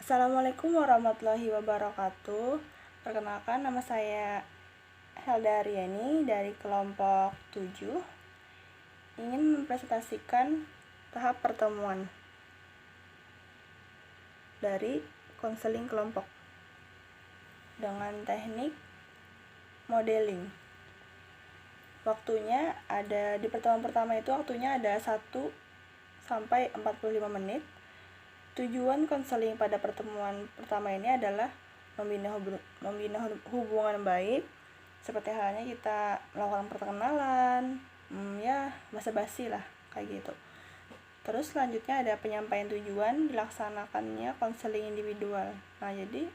Assalamualaikum warahmatullahi wabarakatuh. Perkenalkan, nama saya Helda Aryani dari kelompok 7. Ingin mempresentasikan tahap pertemuan dari konseling kelompok dengan teknik modeling. Waktunya ada di pertemuan pertama itu waktunya ada 1 sampai 45 menit. Tujuan konseling pada pertemuan pertama ini adalah membina hubungan baik, seperti halnya kita melakukan perkenalan, basa-basi lah kayak gitu. Terus selanjutnya ada penyampaian tujuan, dilaksanakannya konseling individual. Nah, jadi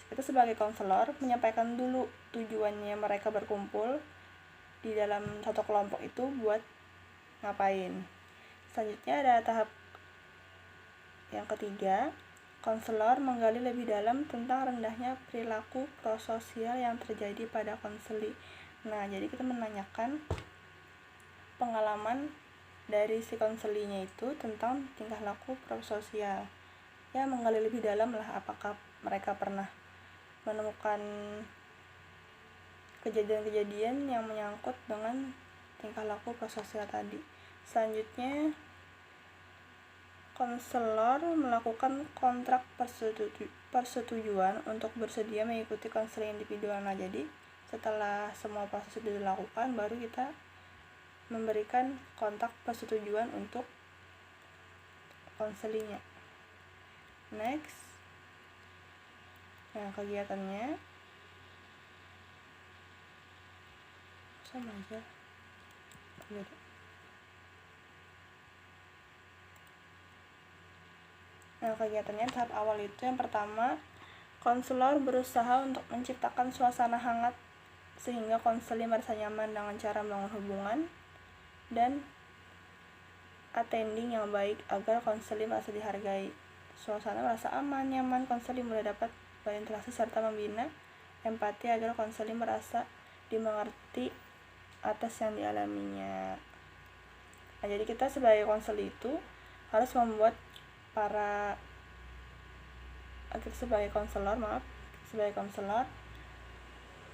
kita sebagai konselor menyampaikan dulu tujuannya mereka berkumpul di dalam satu kelompok itu buat ngapain. Selanjutnya ada tahap yang ketiga, konselor menggali lebih dalam tentang rendahnya perilaku prososial yang terjadi pada konseli. Nah, jadi kita menanyakan pengalaman dari si konselinya itu tentang tingkah laku prososial. Ya, menggali lebih dalam lah, apakah mereka pernah menemukan kejadian-kejadian yang menyangkut dengan tingkah laku prososial tadi. Selanjutnya, konselor melakukan kontrak persetujuan untuk bersedia mengikuti konseling individual. Nah, jadi setelah semua proses itu dilakukan, baru kita memberikan kontrak persetujuan untuk konselingnya. Next, nah kegiatannya sama aja. Nah, kegiatannya tahap awal itu yang pertama, konselor berusaha untuk menciptakan suasana hangat sehingga konseli merasa nyaman dengan cara membangun hubungan dan attending yang baik agar konseli merasa dihargai. Suasana merasa aman, nyaman, konseli mulai dapat berinteraksi serta membina empati agar konseli merasa dimengerti atas yang dialaminya. Nah, jadi kita sebagai konseli itu harus membuat sebagai konselor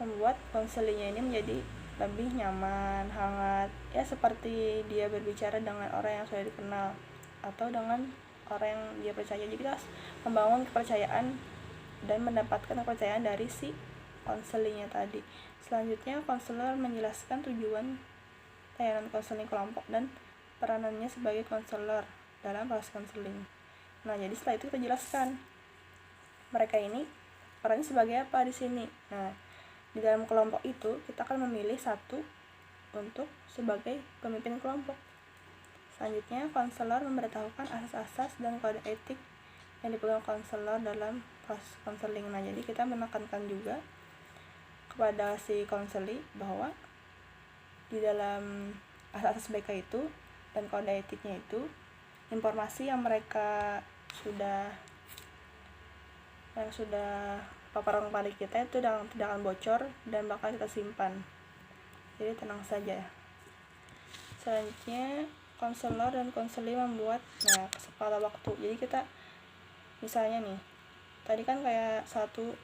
membuat konselinya ini menjadi lebih nyaman, hangat, ya seperti dia berbicara dengan orang yang sudah dikenal atau dengan orang yang dia percaya. Jadi kita harus membangun kepercayaan dan mendapatkan kepercayaan dari si konselinya tadi. Selanjutnya, konselor menjelaskan tujuan layanan konseling kelompok dan peranannya sebagai konselor dalam proses konseling. Nah, jadi setelah itu kita jelaskan mereka ini perannya sebagai apa di sini. Nah, di dalam kelompok itu kita akan memilih satu untuk sebagai pemimpin kelompok. Selanjutnya, konselor memberitahukan asas-asas dan kode etik yang dipegang konselor dalam proses konseling. Nah, jadi kita menekankan juga kepada si konseli bahwa di dalam asas-asas BK itu dan kode etiknya itu, informasi yang mereka sudah paparan kepada kita itu tidak akan bocor dan bakal kita simpan. Jadi tenang saja. Selanjutnya, konselor dan konseli membuat skala waktu. Jadi kita misalnya nih, tadi kan kayak 1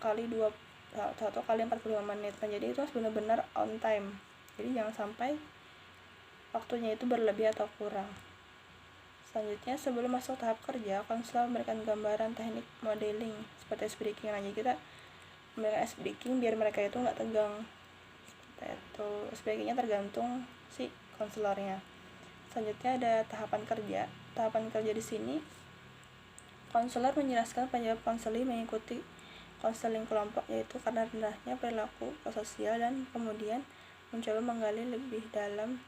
kali 45 menit. Nah, jadi itu harus benar-benar on time. Jadi jangan sampai waktunya itu berlebih atau kurang. Selanjutnya, sebelum masuk tahap kerja, konselor memberikan gambaran teknik modeling seperti ice breaking. Nah, jadi kita memberikan ice breaking biar mereka itu nggak tegang. Seperti itu. Ice breakingnya tergantung si konselornya. Selanjutnya ada tahapan kerja. Tahapan kerja di sini, konselor menjelaskan penyebab konseli mengikuti konseling kelompok, yaitu karena rendahnya perilaku sosial, dan kemudian mencoba menggali lebih dalam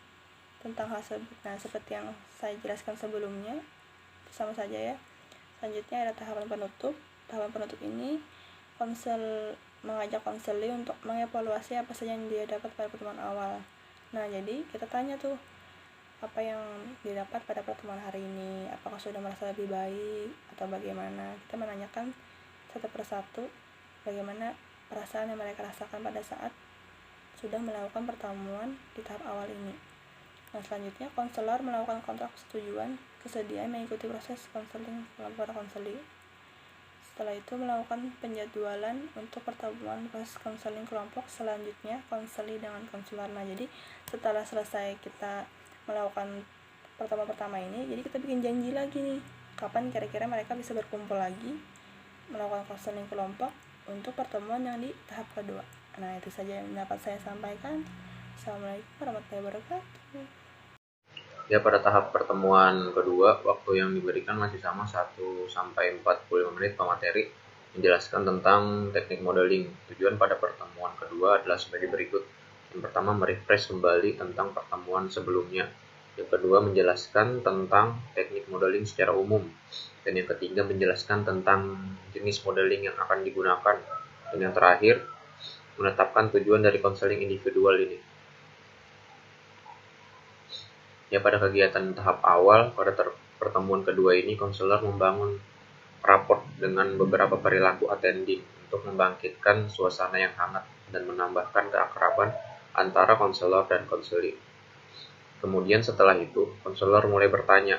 tentang hal tersebut. Nah, seperti yang saya jelaskan sebelumnya, sama saja ya. Selanjutnya ada tahapan penutup. Tahapan penutup ini mengajak konseli untuk mengevaluasi apa saja yang dia dapat pada pertemuan awal. Nah, jadi kita tanya tuh apa yang didapat pada pertemuan hari ini, apakah sudah merasa lebih baik atau bagaimana. Kita menanyakan satu persatu bagaimana perasaan yang mereka rasakan pada saat sudah melakukan pertemuan di tahap awal ini. Nah, selanjutnya konselor melakukan kontrak persetujuan kesediaan mengikuti proses konseling para konseling. Setelah itu melakukan penjadwalan untuk pertemuan proses konseling kelompok selanjutnya, konseling dengan konselor. Nah, jadi setelah selesai kita melakukan pertemuan pertama ini, jadi kita bikin janji lagi nih, kapan kira-kira mereka bisa berkumpul lagi melakukan konseling kelompok untuk pertemuan yang di tahap kedua. Nah, itu saja yang dapat saya sampaikan. Assalamualaikum warahmatullahi wabarakatuh. Ya, pada tahap pertemuan kedua, waktu yang diberikan masih sama 1-45 menit pemateri menjelaskan tentang teknik modeling. Tujuan pada pertemuan kedua adalah sebagai berikut. Yang pertama, merefresh kembali tentang pertemuan sebelumnya. Yang kedua, menjelaskan tentang teknik modeling secara umum. Dan yang ketiga, menjelaskan tentang jenis modeling yang akan digunakan. Dan yang terakhir, menetapkan tujuan dari konseling individual ini. Ya, pada kegiatan tahap awal, pada pertemuan kedua ini, konselor membangun raport dengan beberapa perilaku attending untuk membangkitkan suasana yang hangat dan menambahkan keakraban antara konselor dan konseli. Kemudian setelah itu, konselor mulai bertanya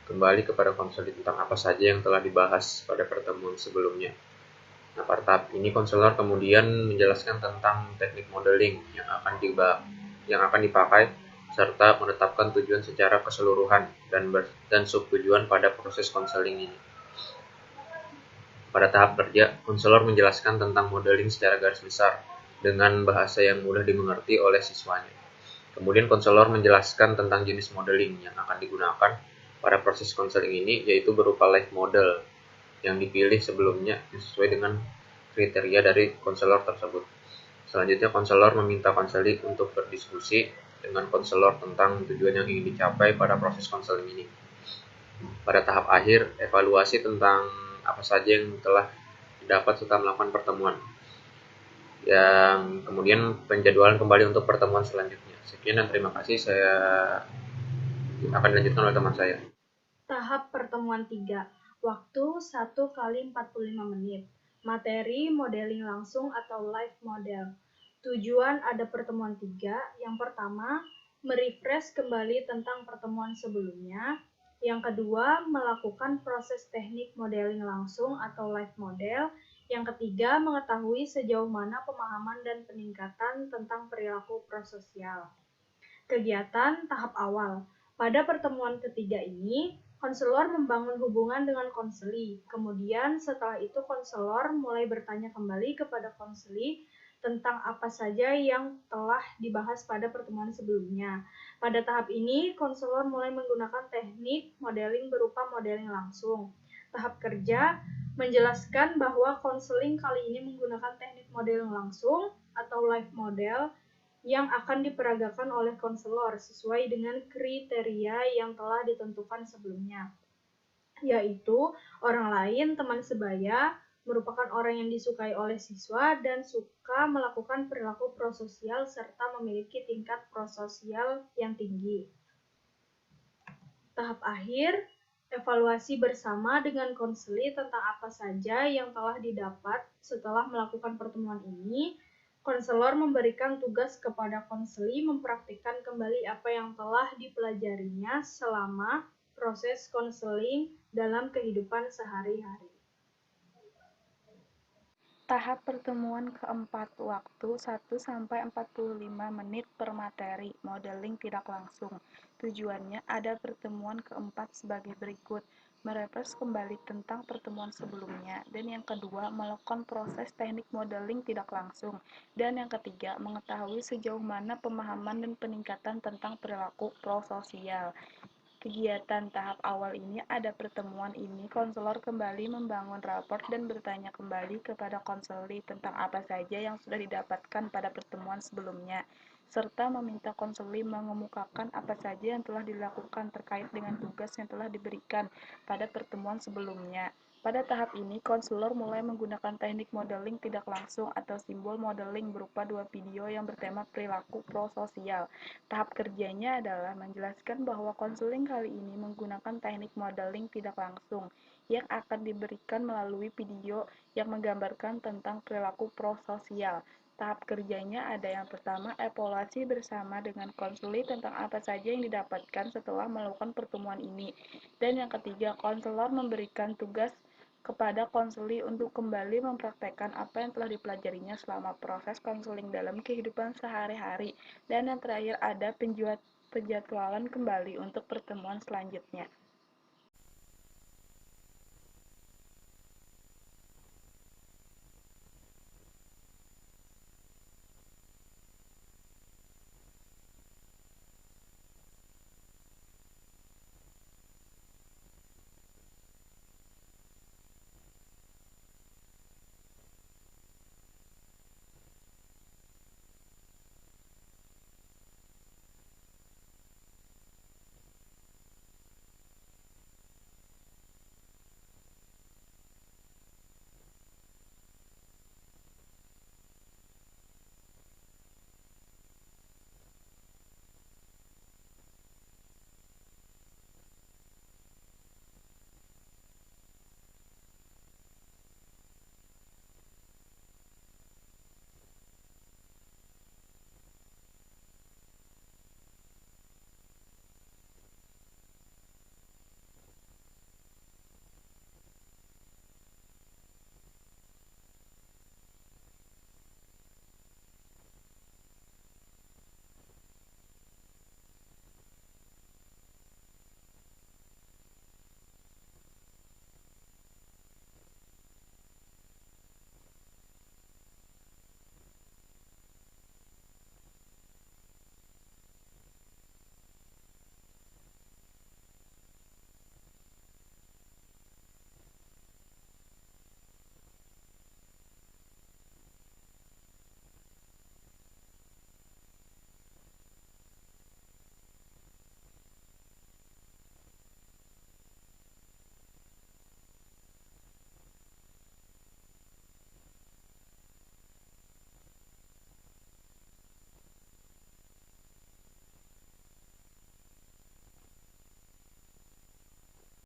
kembali kepada konseli tentang apa saja yang telah dibahas pada pertemuan sebelumnya. Nah, pada tahap ini, konselor kemudian menjelaskan tentang teknik modeling yang akan dipakai serta menetapkan tujuan secara keseluruhan dan subtujuan pada proses konseling ini. Pada tahap kerja, konselor menjelaskan tentang modeling secara garis besar dengan bahasa yang mudah dimengerti oleh siswanya. Kemudian konselor menjelaskan tentang jenis modeling yang akan digunakan pada proses konseling ini, yaitu berupa live model yang dipilih sebelumnya sesuai dengan kriteria dari konselor tersebut. Selanjutnya, konselor meminta konseli untuk berdiskusi dengan konselor tentang tujuan yang ingin dicapai pada proses konseling ini. Pada tahap akhir, evaluasi tentang apa saja yang telah didapat setelah melakukan pertemuan. Yang kemudian penjadwalan kembali untuk pertemuan selanjutnya. Sekian dan terima kasih. Saya akan dilanjutkan oleh teman saya. Tahap pertemuan 3. Waktu 1 kali 45 menit. Materi modeling langsung atau live model. Tujuan ada pertemuan 3. Yang pertama, merefresh kembali tentang pertemuan sebelumnya. Yang kedua, melakukan proses teknik modeling langsung atau live model. Yang ketiga, mengetahui sejauh mana pemahaman dan peningkatan tentang perilaku prososial. Kegiatan tahap awal. Pada pertemuan ketiga ini, konselor membangun hubungan dengan konseli. Kemudian setelah itu konselor mulai bertanya kembali kepada konseli tentang apa saja yang telah dibahas pada pertemuan sebelumnya. Pada tahap ini, konselor mulai menggunakan teknik modeling berupa modeling langsung. Tahap kerja menjelaskan bahwa konseling kali ini menggunakan teknik modeling langsung atau live model yang akan diperagakan oleh konselor sesuai dengan kriteria yang telah ditentukan sebelumnya, yaitu orang lain, teman sebaya, merupakan orang yang disukai oleh siswa dan suka melakukan perilaku prososial serta memiliki tingkat prososial yang tinggi. Tahap akhir, evaluasi bersama dengan konseli tentang apa saja yang telah didapat setelah melakukan pertemuan ini. Konselor memberikan tugas kepada konseli mempraktikkan kembali apa yang telah dipelajarinya selama proses konseling dalam kehidupan sehari-hari. Tahap pertemuan keempat, waktu 1-45 menit per materi, modeling tidak langsung. Tujuannya ada pertemuan keempat sebagai berikut, merefresh kembali tentang pertemuan sebelumnya, dan yang kedua, melakukan proses teknik modeling tidak langsung, dan yang ketiga, mengetahui sejauh mana pemahaman dan peningkatan tentang perilaku prososial. Kegiatan tahap awal ini ada pertemuan ini, konselor kembali membangun raport dan bertanya kembali kepada konseli tentang apa saja yang sudah didapatkan pada pertemuan sebelumnya, serta meminta konseli mengemukakan apa saja yang telah dilakukan terkait dengan tugas yang telah diberikan pada pertemuan sebelumnya. Pada tahap ini, konselor mulai menggunakan teknik modeling tidak langsung atau simbol modeling berupa dua video yang bertema perilaku prososial. Tahap kerjanya adalah menjelaskan bahwa konseling kali ini menggunakan teknik modeling tidak langsung yang akan diberikan melalui video yang menggambarkan tentang perilaku prososial. Tahap kerjanya ada yang pertama, evaluasi bersama dengan konseli tentang apa saja yang didapatkan setelah melakukan pertemuan ini. Dan yang ketiga, konselor memberikan tugas kepada konseli untuk kembali mempraktekkan apa yang telah dipelajarinya selama proses konseling dalam kehidupan sehari-hari. Dan yang terakhir ada penjadwalan kembali untuk pertemuan selanjutnya.